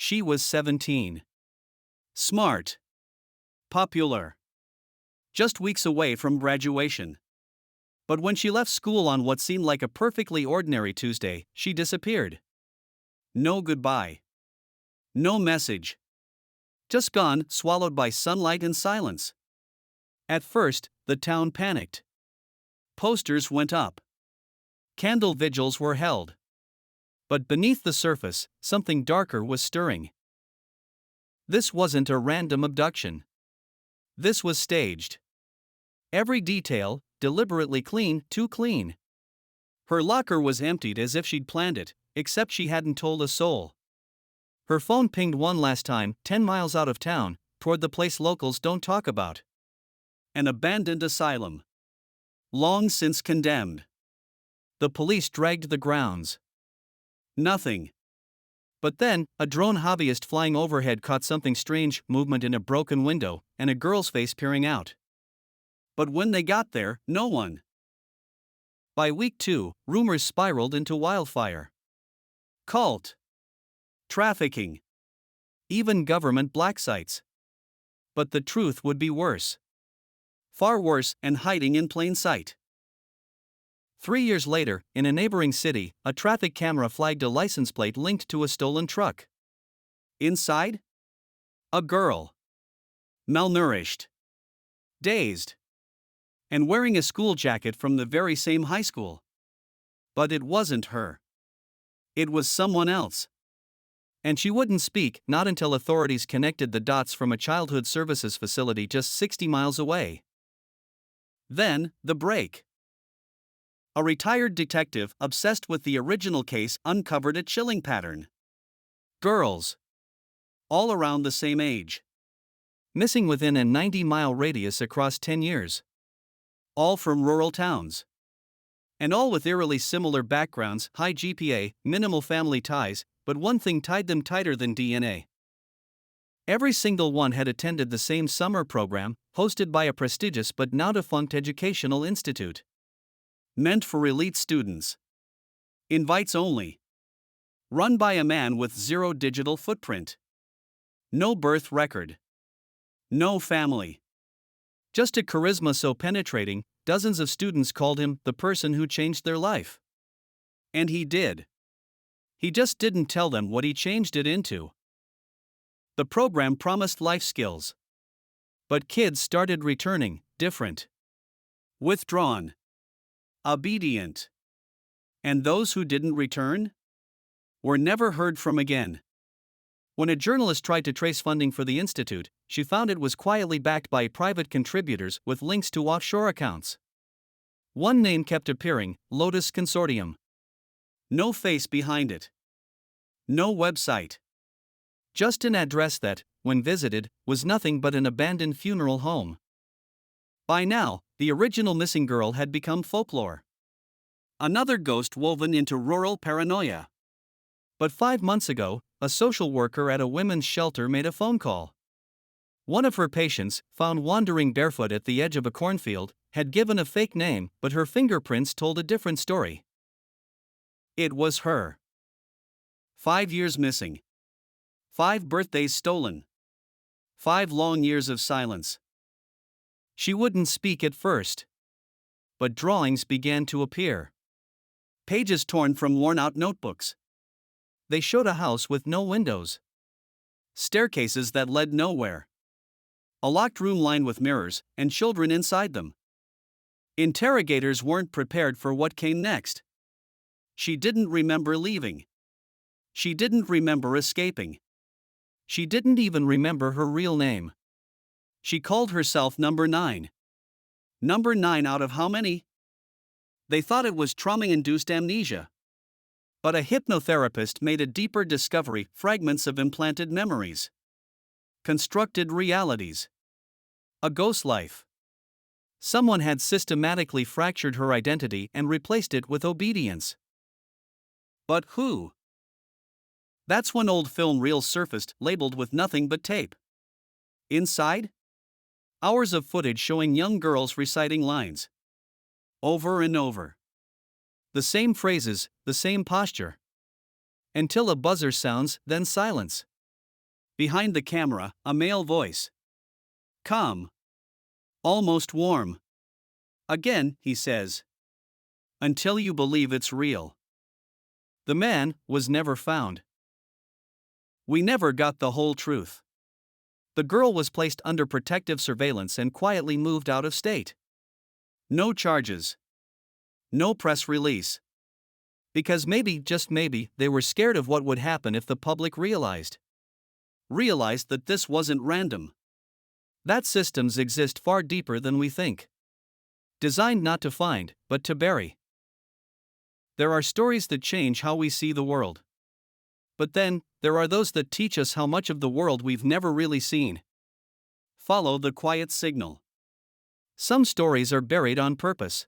She was 17. Smart. Popular. Just weeks away from graduation. But when she left school on what seemed like a perfectly ordinary Tuesday, she disappeared. No goodbye. No message. Just gone, swallowed by sunlight and silence. At first, the town panicked. Posters went up. Candle vigils were held. But beneath the surface, something darker was stirring. This wasn't a random abduction. This was staged. Every detail, deliberately clean, too clean. Her locker was emptied as if she'd planned it, except she hadn't told a soul. Her phone pinged one last time, 10 miles out of town, toward the place locals don't talk about. An abandoned asylum. Long since condemned. The police dragged the grounds. Nothing. But then, a drone hobbyist flying overhead caught something strange, movement in a broken window, and a girl's face peering out. But when they got there, no one. By week 2, rumors spiraled into wildfire. Cult. Trafficking. Even government black sites. But the truth would be worse. Far worse, and hiding in plain sight. 3 years later, in a neighboring city, a traffic camera flagged a license plate linked to a stolen truck. Inside? A girl. Malnourished. Dazed. And wearing a school jacket from the very same high school. But it wasn't her. It was someone else. And she wouldn't speak, not until authorities connected the dots from a childhood services facility just 60 miles away. Then, the break. A retired detective obsessed with the original case uncovered a chilling pattern. Girls. All around the same age. Missing within a 90-mile radius across 10 years. All from rural towns. And all with eerily similar backgrounds, high GPA, minimal family ties, but one thing tied them tighter than DNA. Every single one had attended the same summer program, hosted by a prestigious but now defunct educational institute. Meant for elite students. Invites only. Run by a man with zero digital footprint. No birth record. No family. Just a charisma so penetrating, dozens of students called him the person who changed their life. And he did. He just didn't tell them what he changed it into. The program promised life skills. But kids started returning, different. Withdrawn. Obedient. And those who didn't return? Were never heard from again. When a journalist tried to trace funding for the institute, she found it was quietly backed by private contributors with links to offshore accounts. One name kept appearing, Lotus Consortium. No face behind it. No website. Just an address that, when visited, was nothing but an abandoned funeral home. By now, the original missing girl had become folklore. Another ghost woven into rural paranoia. But 5 months ago, a social worker at a women's shelter made a phone call. One of her patients, found wandering barefoot at the edge of a cornfield, had given a fake name, but her fingerprints told a different story. It was her. 5 years missing. 5 birthdays stolen. 5 long years of silence. She wouldn't speak at first. But drawings began to appear. Pages torn from worn-out notebooks. They showed a house with no windows. Staircases that led nowhere. A locked room lined with mirrors, and children inside them. Interrogators weren't prepared for what came next. She didn't remember leaving. She didn't remember escaping. She didn't even remember her real name. She called herself Number 9. Number 9 out of how many? They thought it was trauma-induced amnesia. But a hypnotherapist made a deeper discovery: fragments of implanted memories. Constructed realities. A ghost life. Someone had systematically fractured her identity and replaced it with obedience. But who? That's when old film reels surfaced, labeled with nothing but tape. Inside? Hours of footage showing young girls reciting lines. Over and over. The same phrases, the same posture. Until a buzzer sounds, then silence. Behind the camera, a male voice. Calm. Almost warm. Again, he says. Until you believe it's real. The man was never found. We never got the whole truth. The girl was placed under protective surveillance and quietly moved out of state. No charges. No press release. Because maybe, just maybe, they were scared of what would happen if the public realized that this wasn't random. That systems exist far deeper than we think. Designed not to find, but to bury. There are stories that change how we see the world. But then, there are those that teach us how much of the world we've never really seen. Follow the quiet signal. Some stories are buried on purpose.